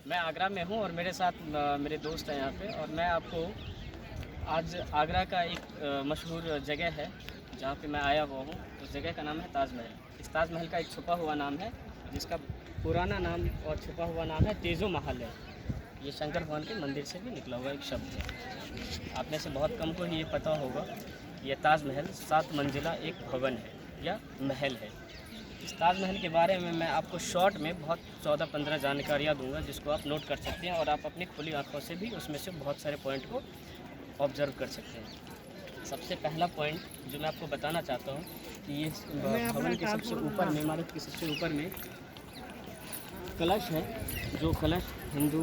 मैं आगरा में हूँ और मेरे साथ मेरे दोस्त हैं यहाँ पे, और मैं आपको आज आगरा का एक मशहूर जगह है जहाँ पे मैं आया हुआ हूँ। उस जगह का नाम है ताजमहल। इस ताजमहल का एक छुपा हुआ नाम है, जिसका पुराना नाम और छुपा हुआ नाम है तेजो महल है। ये शंकर भगवान के मंदिर से भी निकला हुआ एक शब्द है। आप में से बहुत कम को ही ये पता होगा कि यह ताजमहल 7 मंजिला एक भवन है या महल है। इस ताजमहल के बारे में मैं आपको शॉर्ट में बहुत 14-15 जानकारियाँ दूंगा, जिसको आप नोट कर सकते हैं और आप अपनी खुली आंखों से भी उसमें से बहुत सारे पॉइंट को ऑब्जर्व कर सकते हैं। सबसे पहला पॉइंट जो मैं आपको बताना चाहता हूँ कि ये भवन के सबसे ऊपर में, इमारत के सबसे ऊपर में कलश है। जो कलश हिंदू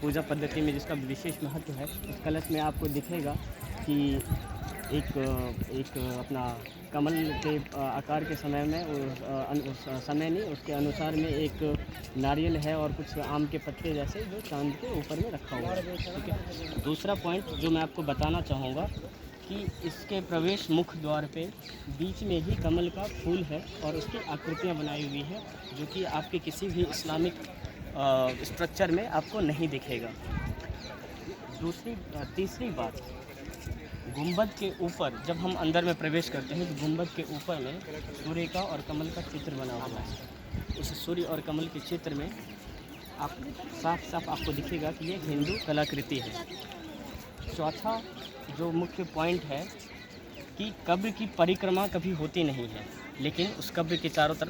पूजा पद्धति में जिसका विशेष महत्व है, उस कलश में आपको दिखेगा कि एक अपना कमल के आकार के समय में उस समय नहीं, उसके अनुसार में एक नारियल है और कुछ आम के पत्ते जैसे जो चांद के ऊपर में रखा हुआ है। ठीक है। दूसरा पॉइंट जो मैं आपको बताना चाहूँगा कि इसके प्रवेश मुख्य द्वार पे बीच में ही कमल का फूल है और उसकी आकृतियाँ बनाई हुई है, जो कि आपके किसी भी इस्लामिक स्ट्रक्चर में आपको नहीं दिखेगा। तीसरी बात, गुंबद के ऊपर जब हम अंदर में प्रवेश करते हैं तो गुंबद के ऊपर में सूर्य का और कमल का चित्र बना हुआ है। उस सूर्य और कमल के चित्र में आप साफ साफ आपको दिखेगा कि ये हिंदू कलाकृति है। चौथा जो मुख्य पॉइंट है कि कब्र की परिक्रमा कभी होती नहीं है, लेकिन उस कब्र के चारों तरफ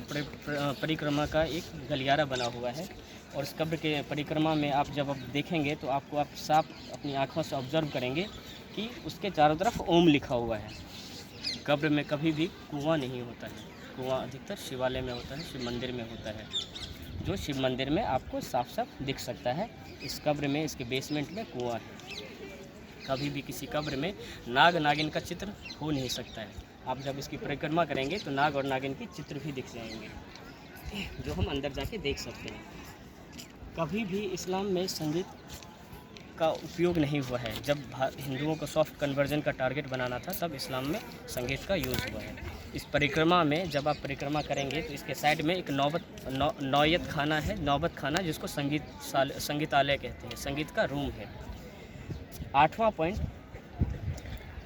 परिक्रमा का एक गलियारा बना हुआ है, और उस कब्र के परिक्रमा में आप जब देखेंगे तो आप साफ अपनी आँखों से ऑब्जर्व करेंगे कि उसके चारों तरफ ओम लिखा हुआ है। कब्र में कभी भी कुआं नहीं होता है। कुआं अधिकतर शिवालय में होता है, शिव मंदिर में होता है, जो शिव मंदिर में आपको साफ साफ दिख सकता है। इस कब्र में, इसके बेसमेंट में कुआं है। कभी भी किसी कब्र में नाग नागिन का चित्र हो नहीं सकता है। आप जब इसकी परिक्रमा करेंगे तो नाग और नागिन के चित्र भी दिख जाएंगे, जो हम अंदर जाके देख सकते हैं। कभी भी इस्लाम में संगीत का उपयोग नहीं हुआ है। जब हिंदुओं को सॉफ्ट कन्वर्जन का टारगेट बनाना था, तब इस्लाम में संगीत का यूज़ हुआ है। इस परिक्रमा में जब आप परिक्रमा करेंगे तो इसके साइड में एक नौयत खाना है, नौबत खाना, जिसको संगीतालय कहते हैं, संगीत का रूम है। 8वां पॉइंट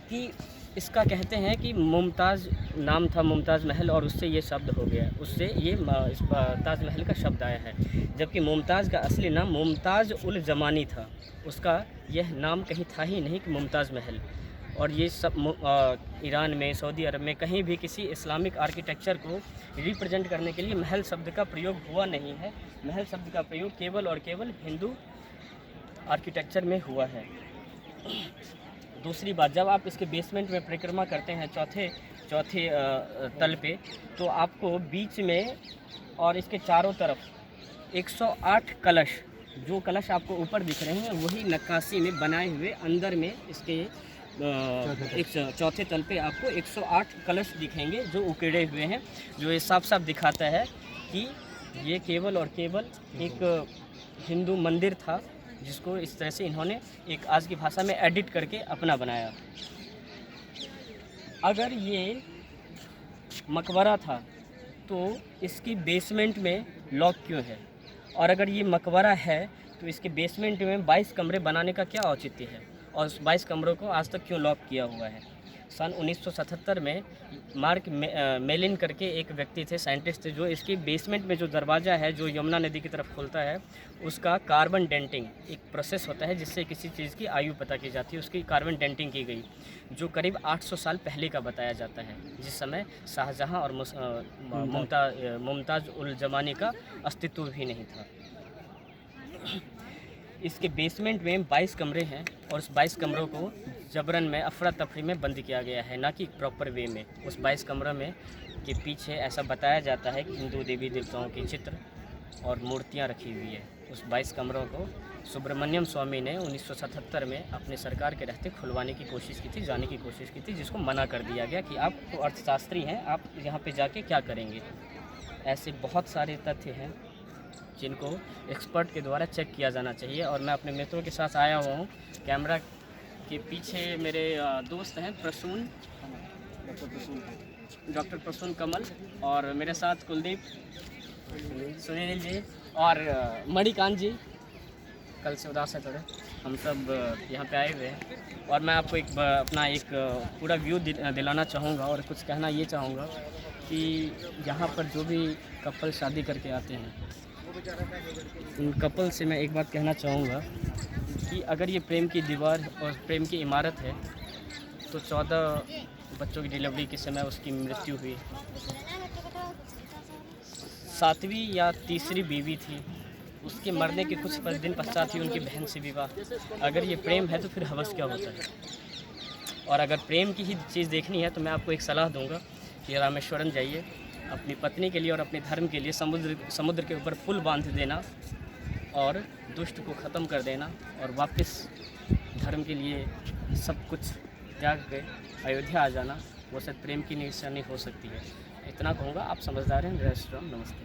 कि इसका कहते हैं कि मुमताज़ नाम था, मुमताज़ महल, और उससे ये शब्द हो गया, उससे ये इस ताजमहल का शब्द आया है। जबकि मुमताज़ का असली नाम मुमताज़ उल जमानी था। उसका यह नाम कहीं था ही नहीं कि मुमताज़ महल। और ये सब ईरान में, सऊदी अरब में कहीं भी किसी इस्लामिक आर्किटेक्चर को रिप्रेजेंट करने के लिए महल शब्द का प्रयोग हुआ नहीं है। महल शब्द का प्रयोग केवल और केवल हिंदू आर्किटेक्चर में हुआ है। दूसरी बात, जब आप इसके बेसमेंट में परिक्रमा करते हैं चौथे तल पे, तो आपको बीच में और इसके चारों तरफ 108 कलश, जो कलश आपको ऊपर दिख रहे हैं वही नक्काशी में बनाए हुए अंदर में इसके एक चौथे तल पे आपको 108 कलश दिखेंगे जो उकेड़े हुए हैं, जो ये साफ साफ दिखाता है कि ये केवल और केवल एक हिंदू मंदिर था, जिसको इस तरह से इन्होंने एक आज की भाषा में एडिट करके अपना बनाया। अगर ये मकबरा था तो इसकी बेसमेंट में लॉक क्यों है? और अगर ये मकबरा है तो इसके बेसमेंट में 22 कमरे बनाने का क्या औचित्य है? और उस 22 कमरों को आज तक क्यों लॉक किया हुआ है? सन 1977 में मार्क मेलिन करके एक व्यक्ति थे, साइंटिस्ट थे, जो इसकी बेसमेंट में जो दरवाज़ा है जो यमुना नदी की तरफ खुलता है, उसका कार्बन डेंटिंग एक प्रोसेस होता है जिससे किसी चीज़ की आयु पता की जाती है। उसकी कार्बन डेंटिंग की गई, जो करीब 800 साल पहले का बताया जाता है, जिस समय शाहजहाँ और मुमताज़ उल जमानी का अस्तित्व भी नहीं था। इसके बेसमेंट में 22 कमरे हैं और उस 22 कमरों को जबरन में अफरा तफरी में बंद किया गया है, ना कि प्रॉपर वे में। उस 22 कमरों में के पीछे ऐसा बताया जाता है कि हिंदू देवी देवताओं के चित्र और मूर्तियां रखी हुई है। उस 22 कमरों को सुब्रमण्यम स्वामी ने 1977 में अपने सरकार के रहते खुलवाने की कोशिश की थी, जाने की कोशिश की थी, जिसको मना कर दिया गया कि आप तो अर्थशास्त्री हैं, आप यहाँ पे जाके क्या करेंगे। ऐसे बहुत सारे तथ्य हैं जिनको एक्सपर्ट के द्वारा चेक किया जाना चाहिए। और मैं अपने मित्रों के साथ आया हुआ हूँ। कैमरा के पीछे मेरे दोस्त हैं डॉक्टर प्रसून कमल, और मेरे साथ कुलदीप, सुनील जी और मणिकांत जी। कल से उदास है थोड़े। हम सब यहाँ पे आए हुए हैं और मैं आपको अपना एक पूरा व्यू दिलाना चाहूँगा और कुछ कहना ये चाहूँगा कि यहाँ पर जो भी कपल शादी करके आते हैं, उन कपल से मैं एक बात कहना चाहूँगा कि अगर ये प्रेम की दीवार और प्रेम की इमारत है तो 14 बच्चों की डिलीवरी के समय उसकी मृत्यु हुई। 7वीं या तीसरी बीवी थी, उसके मरने के कुछ दिन पश्चात ही उनकी बहन से विवाह। अगर ये प्रेम है तो फिर हवस क्या होता है। और अगर प्रेम की ही चीज़ देखनी है तो मैं आपको एक सलाह दूंगा कि रामेश्वरम जाइए, अपनी पत्नी के लिए और अपने धर्म के लिए समुद्र के ऊपर पुल बांध देना और दुष्ट को ख़त्म कर देना और वापस धर्म के लिए सब कुछ त्याग के अयोध्या आ जाना। वो शायद प्रेम की निशानी हो सकती है। इतना कहूँगा। आप समझदार हैं। जय श्री राम। नमस्ते।